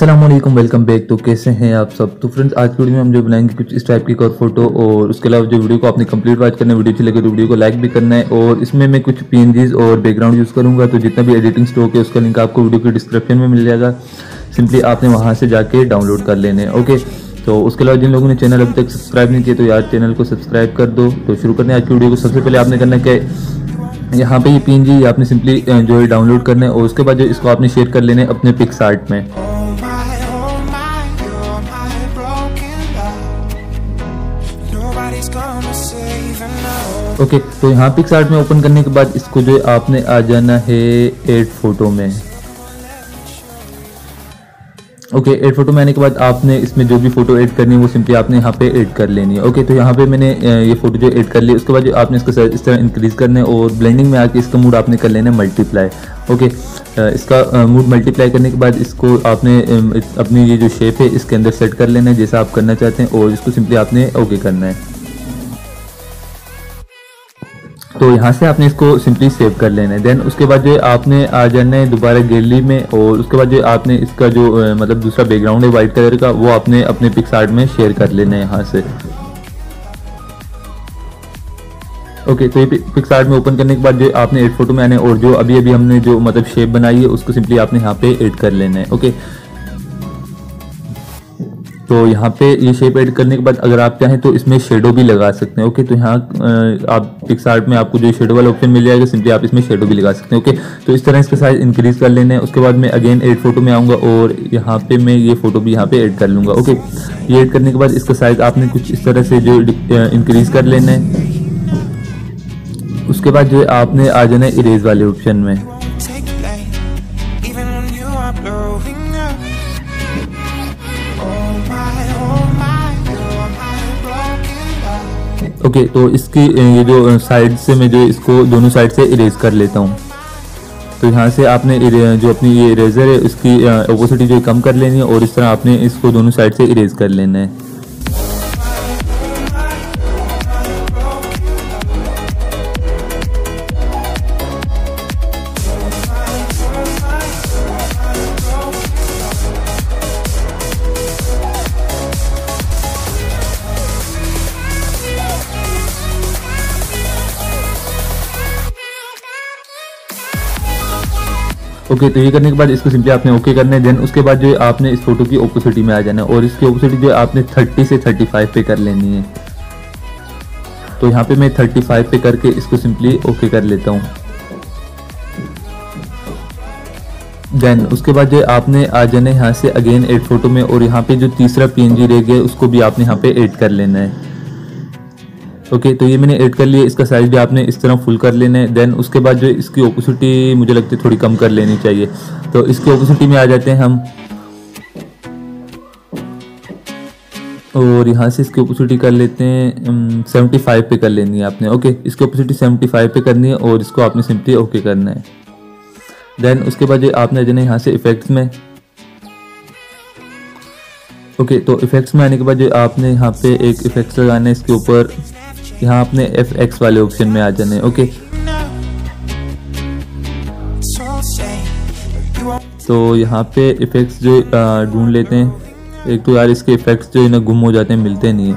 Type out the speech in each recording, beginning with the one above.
अस्सलाम वालेकुम, welcome back. तो कैसे हैं आप सब। तो फ्रेंड्स, आज की वीडियो में हम जो बनाएंगे कुछ इस टाइप की एक और फोटो, और उसके अलावा जो वीडियो को आपने कंप्लीट वॉच करना है, वीडियो अच्छी लगे तो वीडियो को लाइक भी करना है। और इसमें मैं कुछ पीएनजीज और बैकग्राउंड यूज़ करूँगा, तो जितना भी एडिटिंग स्टॉक है उसका लिंक आपको वीडियो के डिस्क्रिप्शन में मिल जाएगा। सिंपली आपने वहाँ से जाके डाउनलोड कर लेने हैं। ओके, तो उसके अलावा जिन लोगों ने चैनल अभी तक सब्सक्राइब नहीं किया तो यार चैनल को सब्सक्राइब कर दो। तो शुरू करने आज की वीडियो को। सबसे पहले आपने करना क्या है, यहाँ पे ये पीएनजी आपने सिंपली जो है डाउनलोड करना है, और उसके बाद जो इसको आपने शेयर कर लेना है अपने पिक्सआर्ट में। ओके, तो यहाँ पिक्सआर्ट में ओपन करने के बाद इसको जो है आपने आ जाना है ऐड फोटो में। ओके, ऐड फोटो में आने के बाद आपने इसमें जो भी फोटो ऐड करनी है वो सिंपली आपने यहाँ पे ऐड कर लेनी है। ओके, तो यहाँ पे मैंने ये फोटो जो ऐड कर ली। उसके बाद जो आपने इसका इस तरह इंक्रीज करना है, और ब्लेंडिंग में आके इसका मूड आपने कर लेना है मल्टीप्लाई। ओके, इसका मूड मल्टीप्लाई करने के बाद इसको आपने अपनी ये जो शेप है इसके अंदर सेट कर लेना है जैसा आप करना चाहते हैं, और इसको सिंपली आपने ओके करना है। तो यहाँ से आपने इसको सिंपली सेव कर लेना है। देन उसके बाद जो आपने आ जाना है दोबारा गैलरी में, और उसके बाद जो आपने इसका जो मतलब दूसरा बैकग्राउंड है वाइट कलर का, वो आपने अपने पिक्सआर्ट में शेयर कर लेना है यहाँ से। ओके, तो ये पिक्सआर्ट में ओपन करने के बाद जो आपने ऐड फोटो में आना है, और जो अभी हमने जो मतलब शेप बनाई है उसको सिंपली आपने यहाँ पे ऐड कर लेना है। ओके, तो यहाँ पे ये शेप ऐड करने के बाद अगर आप चाहें तो इसमें शेडो भी लगा सकते हैं। ओके, तो यहाँ आप पिक्सआर्ट में आपको जो शेडो वाला ऑप्शन मिल जाएगा, सिंपली आप इसमें शेडो भी लगा सकते हैं। ओके, तो इस तरह इसका साइज इंक्रीज कर लेना है। उसके बाद मैं अगेन ऐड फोटो में आऊँगा, और यहाँ पे मैं ये फोटो भी यहाँ पे ऐड कर लूँगा। ओके, ये ऐड करने के बाद इसका साइज आपने कुछ इस तरह से जो इंक्रीज कर लेना है। उसके बाद जो आपने आ जाना है इरेज वाले ऑप्शन में। ओके, तो इसकी ये जो साइड से मैं जो इसको दोनों साइड से इरेज कर लेता हूँ। तो यहाँ से आपने जो अपनी ये इरेजर है उसकी ओपेसिटी जो कम कर लेनी है, और इस तरह आपने इसको दोनों साइड से इरेज कर लेना है। ओके, तो ये करने के बाद इसको सिंपली आपने ओके करना है। देन उसके बाद जो आपने इस फोटो की ओपेसिटी में आ जाना है, और इसकी ओपेसिटी जो आपने 30 से 35 पे कर लेनी है। तो यहाँ पे मैं 35 पे करके इसको सिंपली ओके कर लेता हूँ। देन उसके बाद जो आपने आ जाना है यहाँ से अगेन ऐड फोटो में, और यहाँ पे जो तीसरा पीएनजी रह गया उसको भी आपने यहाँ पे ऐड कर लेना है। ओके, तो ये मैंने ऐड कर लिया। इसका साइज भी आपने इस तरह फुल कर लेना है। देन उसके बाद जो इसकी ओपेसिटी मुझे लगती है थोड़ी कम कर लेनी चाहिए। तो इसकी ओपेसिटी में आ जाते हैं हम, और यहाँ से इसकी ओपेसिटी कर लेते हैं 75 पे कर लेनी है आपने। ओके, इसकी ओपेसिटी 75 पे करनी है, और इसको आपने सिंपली ओके करना है। देन उसके बाद जो आपने जाना है यहाँ से इफेक्ट्स में। ओके, तो इफेक्ट्स में आने के बाद जो आपने यहाँ पे एक इफेक्ट्स लगाना है इसके ऊपर। यहाँ आपने FX वाले ऑप्शन में आ जाना है। ओके, तो यहाँ पे इफेक्ट्स जो ढूंढ लेते हैं। एक तो यार इसके इफेक्ट्स जो है ना गुम हो जाते हैं, मिलते नहीं है।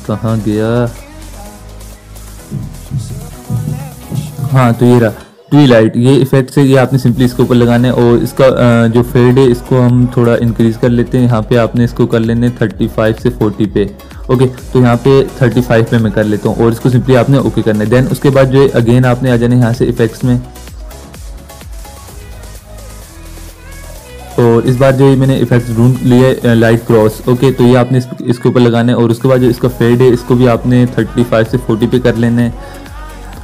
कहाँ गया? हाँ, तो ये रहा ट्विलाइट। ये इफेक्ट से ये आपने सिंपली इसके ऊपर लगाना है, और इसका जो फेड है इसको हम थोड़ा इंक्रीज कर लेते हैं। यहाँ पे आपने इसको कर लेने 35 से 40 पे। ओके, तो यहाँ पे 35 पे मैं कर लेता हूँ, और इसको सिंपली आपने ओके करना है। देन उसके बाद जो है अगेन आपने आ जाना है यहाँ से इफेक्ट्स में, और इस बार जो है मैंने इफेक्ट्स ढूंढ लिए लाइट क्रॉस। ओके, तो ये आपने इसके ऊपर लगाना है, और उसके बाद जो इसका फेड है इसको भी आपने 35 से 40 पे कर लेना है।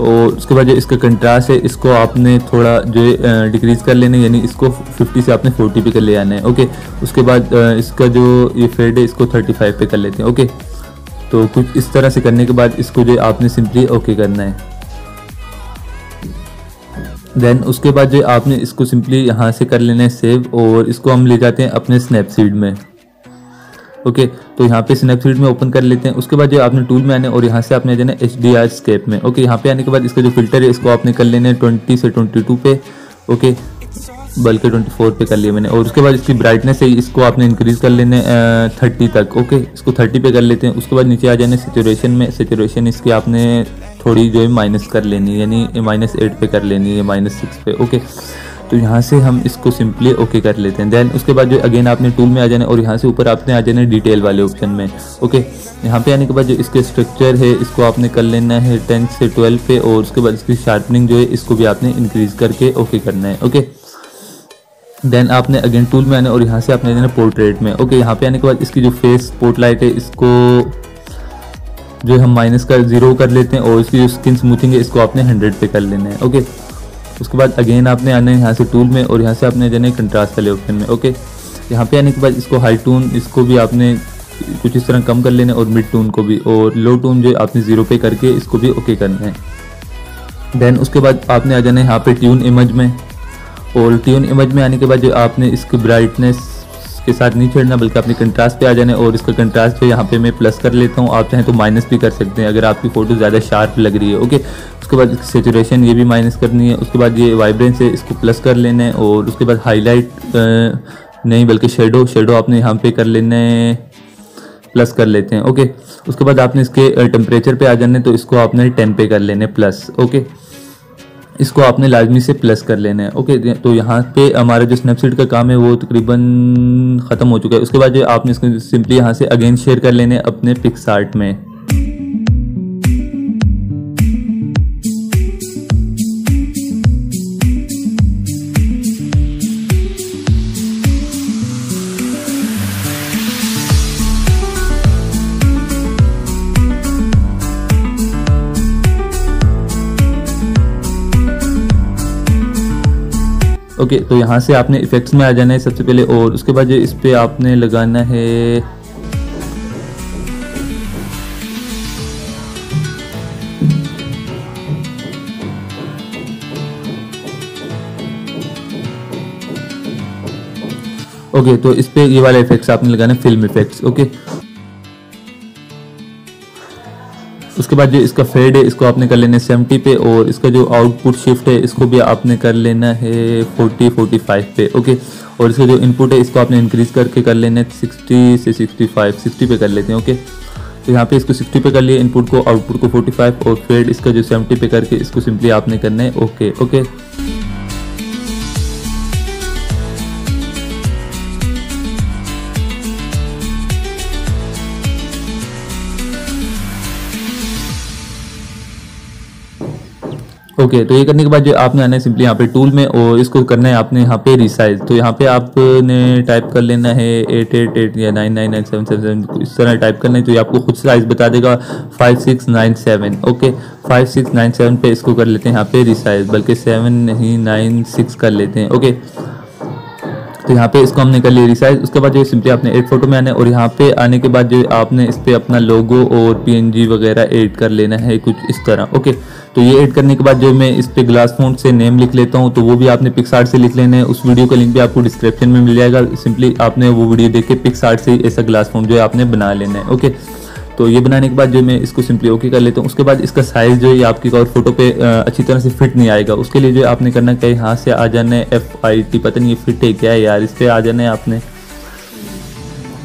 और उसके बाद जो इसका कंट्रास्ट है इसको आपने थोड़ा जो है डिक्रीज कर लेना है, यानी इसको 50 से आपने 40 पे कर ले आना है। ओके, उसके बाद इसका जो ये फेड है इसको 35 पे कर लेते हैं। ओके, तो कुछ इस तरह से करने के बाद इसको जो आपने सिंपली ओके करना है। देन उसके बाद जो आपने इसको सिंपली यहाँ से कर लेना है सेव, और इसको हम ले जाते हैं अपने स्नैपसीड में। ओके, तो यहाँ पे स्नैपसीड में ओपन कर लेते हैं। उसके बाद जो आपने टूल में आने और यहाँ से आपने जाना है HDR स्केप में। ओके, यहाँ पे आने के बाद इसका जो फिल्टर है इसको आपने कर लेना है 20 से 22 पे। ओके, बल्कि 24 पे कर लिया मैंने। और उसके बाद इसकी ब्राइटनेस है इसको आपने इंक्रीज़ कर लेना है 30 तक। ओके, इसको 30 पे कर लेते हैं। उसके बाद नीचे आ जाना है सेचुरेशन में। सेचुरेशन इसकी आपने थोड़ी जो है माइनस कर लेनी है, यानी -8 पे कर लेनी है, -6 पे। ओके, तो यहाँ से हम इसको सिंपली ओके कर लेते हैं। देन उसके बाद जो अगेन आपने टूल में आ जाना है और यहाँ से ऊपर आपने आ जाना है डिटेल वाले ऑप्शन में। ओके, यहाँ पे आने के बाद जो इसके स्ट्रक्चर है इसको आपने कर लेना है 10 से 12 पे। और उसके बाद इसकी शार्पनिंग जो है इसको भी आपने इंक्रीज़ करके ओके करना है। ओके, देन आपने अगेन टूल में आना है और यहाँ से आपने देना पोर्ट्रेट में। ओके, यहाँ पे आने के बाद इसकी जो फेस स्पॉटलाइट है इसको जो हम -0 कर लेते हैं और इसकी जो स्किन स्मूथिंग है इसको आपने 100 पे कर लेना है। ओके, उसके बाद अगेन आपने आना है यहाँ से टूल में और यहाँ से आपने जाना है कंट्रास्ट वाले ऑप्शन में। ओके, यहाँ पे आने के बाद इसको हाई टून इसको भी आपने कुछ इस तरह कम कर लेना है और मिड टून को भी, और लो टून जो आपने 0 पे करके इसको भी ओके करना है। देन उसके बाद आपने आ जाना है यहाँ पे ट्यून इमेज में। और ट्यून इमेज में आने के बाद जो आपने इसकी ब्राइटनेस के साथ नहीं छेड़ना बल्कि अपने कंट्रास्ट पे आ जाना है। और इसका कंट्रास्ट जो यहाँ पे मैं प्लस कर लेता हूँ, आप चाहें तो माइनस भी कर सकते हैं अगर आपकी फ़ोटो ज़्यादा शार्प लग रही है। ओके, उसके बाद सेचुरेशन ये भी माइनस करनी है। उसके बाद ये वाइब्रेंस है इसको प्लस कर लेना है। और उसके बाद हाईलाइट नहीं बल्कि शेडो आपने यहाँ पे कर लेना है, प्लस कर लेते हैं। ओके, उसके बाद आपने इसके टेम्परेचर पे आ जाना है तो इसको आपने 10 पे कर लेना है प्लस। ओके, इसको आपने लाजमी से प्लस कर लेना है। ओके, तो यहाँ पे हमारा जो स्नैपसीड का काम है वो तकरीबन ख़त्म हो चुका है। उसके बाद जो आपने इसको सिंपली यहाँ से अगेन शेयर कर लेने अपने पिक्सआर्ट में। ओके, तो यहाँ से आपने इफेक्ट्स में आ जाना है सबसे पहले। और उसके बाद जो इस पे आपने लगाना है ओके, तो इस पे ये वाला इफेक्ट्स आपने लगाना है, फिल्म इफेक्ट्स। ओके, उसके बाद जो इसका फेड है इसको आपने कर लेना है 70 पे। और इसका जो आउटपुट शिफ्ट है इसको भी आपने कर लेना है 40-45 पे। ओके, और इसका जो इनपुट है इसको आपने इंक्रीज़ करके कर लेना है 60 से 65, 60 पे कर लेते हैं। ओके, तो यहाँ पे इसको 60 पे कर लिया इनपुट को, आउटपुट को 45 और फेड इसका जो 70 पे करके इसको सिंपली आपने करना है ओके। ओके, ओके, तो ये करने के बाद जो आपने आना है सिंपली यहाँ पे टूल में और इसको करना है आपने यहाँ पे रिसाइज। तो यहाँ पे आपने टाइप कर लेना है 888 या 99977, इस तरह टाइप करना है तो ये आपको खुद साइज बता देगा 5697। ओके, 5697 पे इसको कर लेते हैं यहाँ पे रिसाइज, बल्कि 7 नहीं 96 कर लेते हैं। ओके, तो यहाँ पे इसको हमने कर लिया रिसाइज। उसके बाद जो सिंपली आपने एड फोटो में आना है और यहाँ पे आने के बाद जो आपने इस पे अपना लोगो और PNG वगैरह ऐड कर लेना है कुछ इस तरह। ओके, तो ये ऐड करने के बाद जो मैं इस पे ग्लास फ़ॉन्ट से नेम लिख लेता हूँ, तो वो भी आपने पिक्सआर्ट से लिख लेना है। उस वीडियो का लिंक भी आपको डिस्क्रिप्शन में मिल जाएगा, सिंपली आपने वो वीडियो देख के पिक्सआर्ट से ऐसा ग्लास फ़ॉन्ट जो है आपने बना लेना है। ओके, तो ये बनाने के बाद जो मैं इसको सिंपली ओके कर लेता हूँ। उसके बाद इसका साइज़ जो है आपकी और फोटो पे अच्छी तरह से फिट नहीं आएगा। उसके लिए जो आपने करना क्या है, यहाँ से आ जाना है FIT, पता नहीं ये फिट है क्या है यार, इस पर आ जाना है आपने।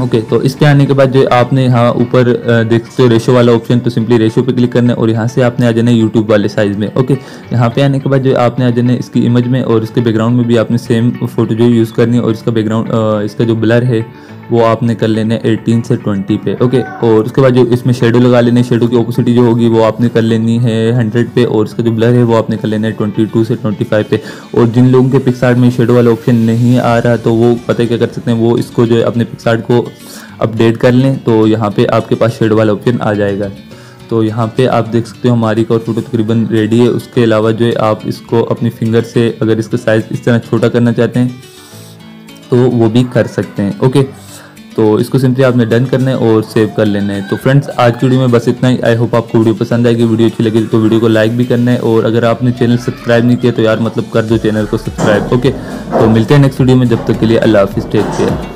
ओके, तो इस पे आने के बाद जो आपने यहाँ ऊपर देख सकते हो रेशो वाला ऑप्शन, तो सिंपली रेशो पे क्लिक करना है और यहाँ से आपने आ जाना है यूट्यूब वाले साइज़ में। ओके, यहाँ पे आने के बाद जो आपने आ जाना है इसकी इमेज में और इसके बैकग्राउंड में भी आपने सेम फोटो जो यूज़ करनी है और इसका बैकग्राउंड इसका जो ब्लर है वो आपने कर लेना है 18 से 20 पे। ओके, और उसके बाद जो इसमें शेडो लगा लेना है, शेडो की ऑपोसिटी जो होगी वो आपने कर लेनी है 100 पे और इसका जो ब्लर है वो आपने कर लेना है 22 से 25 पे। और जिन लोगों के पिक्सआर्ट में शेडो वाला ऑप्शन नहीं आ रहा तो वो पता है क्या कर सकते हैं, वो इसको जो है अपने पिक्सआर्ट को अपडेट कर लें, तो यहाँ पे आपके पास शेडो वाला ऑप्शन आ जाएगा। तो यहाँ पे आप देख सकते हो हमारी और फोटो तकरीबन रेडी है। उसके अलावा जो है आप इसको अपनी फिंगर से अगर इसका साइज़ इस तरह छोटा करना चाहते हैं तो वो भी कर सकते हैं। ओके, तो इसको सिंपली आपने डन करना है और सेव कर लेना है। तो फ्रेंड्स, आज की वीडियो में बस इतना ही। आई होप आपको वीडियो पसंद आएगी। वीडियो अच्छी लगी तो वीडियो को लाइक भी करना है और अगर आपने चैनल सब्सक्राइब नहीं किया तो यार मतलब कर दो चैनल को सब्सक्राइब। ओके, तो मिलते हैं नेक्स्ट वीडियो में, जब तक के लिए अल्लाह हाफिज़, टेक केयर।